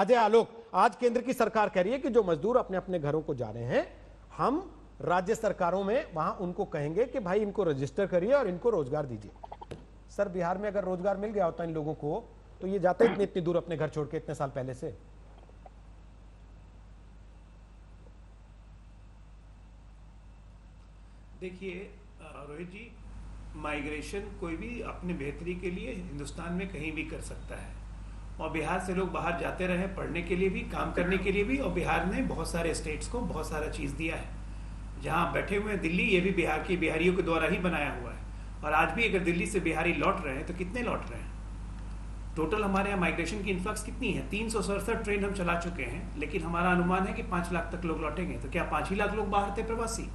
अजय आलोक, आज केंद्र की सरकार कह रही है कि जो मजदूर अपने अपने घरों को जा रहे हैं, हम राज्य सरकारों में वहां उनको कहेंगे कि भाई इनको रजिस्टर करिए और इनको रोजगार दीजिए। सर, बिहार में अगर रोजगार मिल गया होता इन लोगों को तो ये जाते इतनी दूर अपने घर छोड़ के इतने साल पहले से। देखिए रोहित जी, माइग्रेशन कोई भी अपने बेहतरी के लिए हिंदुस्तान में कहीं भी कर सकता है, और बिहार से लोग बाहर जाते रहे पढ़ने के लिए भी, काम करने के लिए भी, और बिहार ने बहुत सारे स्टेट्स को बहुत सारा चीज़ दिया है। जहाँ बैठे हुए हैं दिल्ली, ये भी बिहार के बिहारियों के द्वारा ही बनाया हुआ है। और आज भी अगर दिल्ली से बिहारी लौट रहे हैं तो कितने लौट रहे हैं? टोटल हमारे यहाँ माइग्रेशन की इन्फ्लक्स कितनी है? 367 ट्रेन हम चला चुके हैं, लेकिन हमारा अनुमान है कि 5 लाख तक लोग लौटेंगे। तो क्या 5 ही लाख लोग बाहर थे प्रवासी?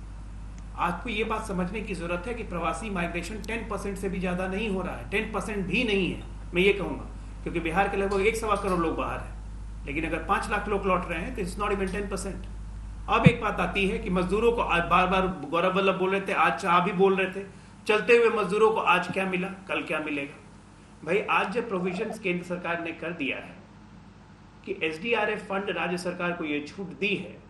आपको ये बात समझने की जरूरत है कि प्रवासी माइग्रेशन 10% से भी ज्यादा नहीं हो रहा है, 10% भी नहीं है, मैं ये कहूंगा, क्योंकि बिहार के लगभग 1.25 करोड़ लोग बाहर हैं। लेकिन अगर 5 लाख लोग लौट रहे हैं तो इट्स नॉट इवन 10%। अब एक बात आती है कि मजदूरों को आज बार बार गौरव वल्लभ बोल रहे थे, आज शाह भी बोल रहे थे, चलते हुए मजदूरों को आज क्या मिला, कल क्या मिलेगा? भाई, आज जब प्रोविजन केंद्र सरकार ने कर दिया है कि SDRF फंड राज्य सरकार को ये छूट दी है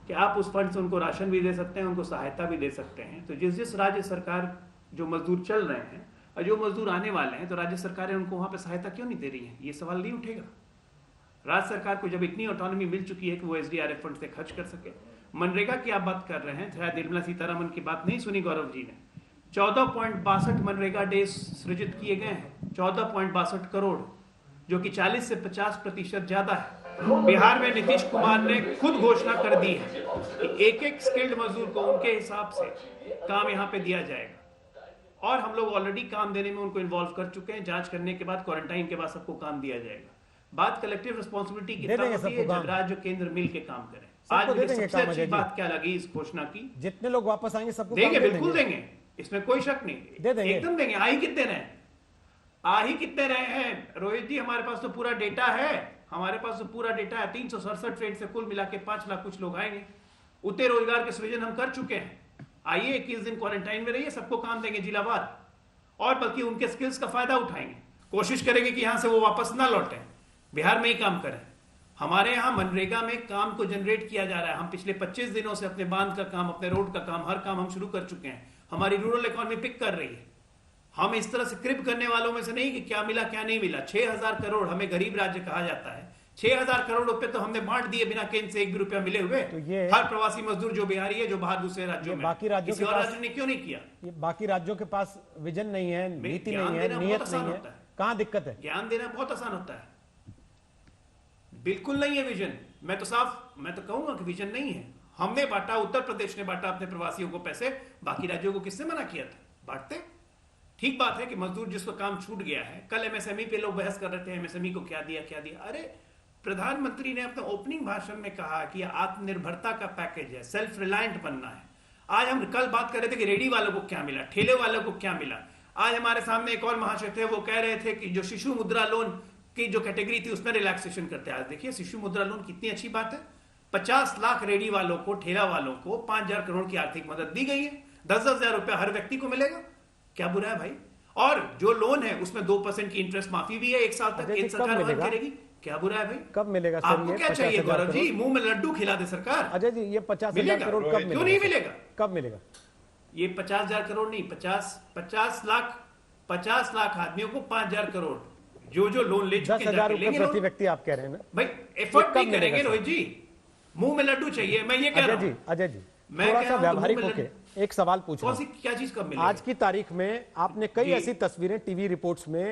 कि आप उस फंड से उनको राशन भी दे सकते हैं, उनको सहायता भी दे सकते हैं, तो जिस जिस राज्य सरकार जो मजदूर चल रहे हैं और जो मजदूर आने वाले हैं, तो राज्य सरकारें उनको वहां पे सहायता क्यों नहीं दे रही है? ये सवाल नहीं उठेगा? राज्य सरकार को जब इतनी ऑटोनॉमी मिल चुकी है कि वो SDRF फंड से खर्च कर सके। मनरेगा की आप बात कर रहे हैं, शायद निर्मला सीतारमन की बात नहीं सुनी गौरव जी ने। 14.62 मनरेगा डेज सृजित किए गए हैं, 14.62 करोड़, जो कि 40 से 50% ज्यादा है। बिहार में नीतीश कुमार ने खुद घोषणा कर दी है कि एक एक स्किल्ड मजदूर को उनके हिसाब से काम यहाँ पे दिया जाएगा, और हम लोग ऑलरेडी काम देने में उनको इन्वॉल्व कर चुके हैं। जांच करने के बाद, क्वारंटाइन के बाद सबको काम दिया जाएगा। बात कलेक्टिव रिस्पॉन्सिबिलिटी की तब होती है जब राज्य केंद्र मिल के काम करें। आज मुझे सबसे अच्छी बात क्या लगी इस घोषणा की, जितने लोग वापस आएंगे सबको देंगे, बिल्कुल देंगे, इसमें कोई शक नहीं, एकदम देंगे। आ ही कितने रहे हैं रोहित जी? हमारे पास तो पूरा डेटा है, 367 ट्रेन से कुल मिला के 5 लाख कुछ लोग आएंगे। उतने रोजगार के सृजन हम कर चुके हैं। आइए 21 दिन क्वारंटाइन में रहिए, सबको काम देंगे जिलावार, और बल्कि उनके स्किल्स का फायदा उठाएंगे। कोशिश करेंगे कि यहां से वो वापस ना लौटें, बिहार में ही काम करें। हमारे यहाँ मनरेगा में काम को जनरेट किया जा रहा है। हम पिछले 25 दिनों से अपने बांध का काम, अपने रोड का काम, हर काम हम शुरू कर चुके हैं। हमारी रूरल इकोनॉमी पिक कर रही है। हम इस तरह से क्रिप करने वालों में से नहीं कि क्या मिला क्या नहीं मिला। 6,000 करोड़, हमें गरीब राज्य कहा जाता है, 6,000 करोड़ रुपए तो हमने बांट दिए बिना केंद्र से 1 भी रुपया मिले हुए। तो ये हर प्रवासी मजदूर जो बिहारी है, जो बाहर दूसरे राज्यों में, बाकी राज्यों किसी और राज्य ने क्यों नहीं किया? ये बाकी राज्यों के पास विजन नहीं है, नीति नहीं है, नियत नहीं है, कहां दिक्कत है? ज्ञान देना बहुत आसान होता है, बिल्कुल नहीं है विजन। मैं तो कहूंगा कि विजन नहीं है। हमने बांटा, उत्तर प्रदेश ने बांटा अपने प्रवासियों को पैसे, बाकी राज्यों को किसने मना किया था? बांटते। ठीक बात है कि मजदूर जिसका काम छूट गया है, कल MSME पे लोग बहस कर रहे थे, MSME को क्या दिया क्या दिया। अरे, प्रधानमंत्री ने अपने ओपनिंग भाषण में कहा कि आत्मनिर्भरता का पैकेज है, सेल्फ रिलायंट बनना है। आज हम कल बात कर रहे थे कि रेडी वालों को क्या मिला, ठेले वालों को क्या मिला। आज हमारे सामने एक और महाशय थे, वो कह रहे थे कि जो शिशु मुद्रा लोन की जो कैटेगरी थी उसमें रिलैक्सेशन करते हैं। आज देखिए शिशु मुद्रा लोन कितनी अच्छी बात है। 50 लाख रेडी वालों को, ठेला वालों को 5,000 करोड़ की आर्थिक मदद दी गई है। 10,000 रुपया हर व्यक्ति को मिलेगा, क्या बुरा है भाई? और जो लोन है उसमें 2% की इंटरेस्ट माफी भी है 1 साल तक, केंद्र सरकार वहन करेगी, क्या बुरा है भाई? कब मिलेगा सर? आपको क्या चाहिए गौरव जी? मुंह में लड्डू खिला दे सरकार। अजय जी, ये 50,000 करोड़ कब मिलेगा? क्यों नहीं मिलेगा? कब मिलेगा ये? 50,000 करोड़ नहीं, 50 लाख आदमियों को 5,000 करोड़, जो लोन ले चुके हैं 10,000 रुपए प्रति व्यक्ति आप कह रहे हैं ना भाई? एफर्ट नहीं करेंगे रोहित जी, मुंह में लड्डू चाहिए। मैं ये कह रहा हूं अजय जी, थोड़ा सा व्यावहारिक होके एक सवाल पूछ रहा हूं। क्या चीज कब मिलेगी? आज की तारीख में आपने कई ऐसी तस्वीरें टीवी रिपोर्ट्स में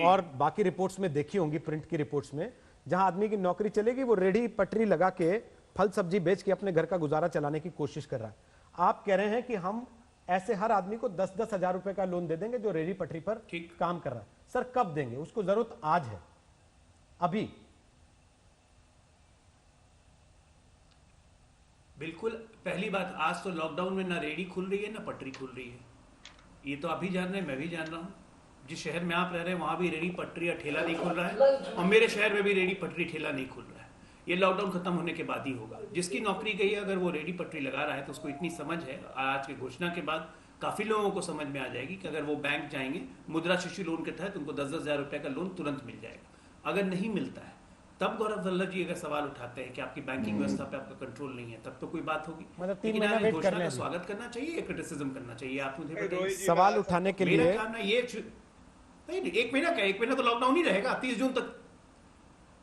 और बाकी रिपोर्ट्स में देखी होंगी, प्रिंट की रिपोर्ट्स में, जहां आदमी की नौकरी चलेगी, वो रेडी पटरी लगा के फल सब्जी बेच के अपने घर का गुजारा चलाने की कोशिश कर रहा है। आप कह रहे हैं कि हम ऐसे हर आदमी को 10-10 हजार रुपए का लोन दे देंगे जो रेडी पटरी पर काम कर रहा है। सर, कब देंगे? उसको जरूरत आज है, अभी। बिल्कुल। पहली बात, आज तो लॉकडाउन में ना रेडी खुल रही है ना पटरी खुल रही है। ये तो आप भी जान रहे हैं, मैं भी जान रहा हूं। जिस शहर में आप रह रहे हैं वहां भी रेडी पटरी या ठेला नहीं खुल रहा है, और मेरे शहर में भी रेडी पटरी ठेला नहीं खुल रहा है। ये लॉकडाउन खत्म होने के बाद ही होगा। जिसकी नौकरी गई है, अगर वो रेडी पटरी लगा रहा है तो उसको इतनी समझ है, आज की घोषणा के बाद काफी लोगों को समझ में आ जाएगी कि अगर वो बैंक जाएंगे मुद्रा शिशु लोन के तहत उनको 10-10 हजार रुपए का लोन तुरंत मिल जाएगा। अगर नहीं मिलता है तब गौरव वल्लभ जी अगर सवाल उठाते हैं कि आपकी बैंकिंग व्यवस्था पे आपका कंट्रोल नहीं है, तब तो कोई बात होगी। मतलब 3 लेकिन महीना आप इस वेट घोषणा करने का हैं। स्वागत करना चाहिए या क्रिटिसिज्म करना चाहिए, आप मुझे बताइए। रोहित जी, सवाल मैं- उठाने के मेरा लिए काम ना ये नहीं, 1 महीना क्या, 1 महीना तो लॉकडाउन ही रहेगा 30 जून तक।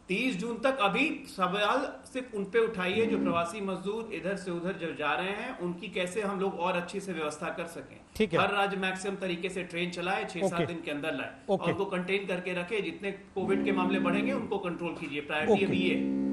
30 जून तक अभी सवाल सिर्फ उन पे उठाइए जो प्रवासी मजदूर इधर से उधर जो जा रहे हैं, उनकी कैसे हम लोग और अच्छी से व्यवस्था कर सकें। ठीक है। हर राज्य मैक्सिमम तरीके से ट्रेन चलाए, 6-7 ओके। दिन के अंदर लाए ओके। और उनको कंटेन करके रखे। जितने कोविड के मामले बढ़ेंगे उनको कंट्रोल कीजिए, प्रायोरिटी ओके। अभी ये है।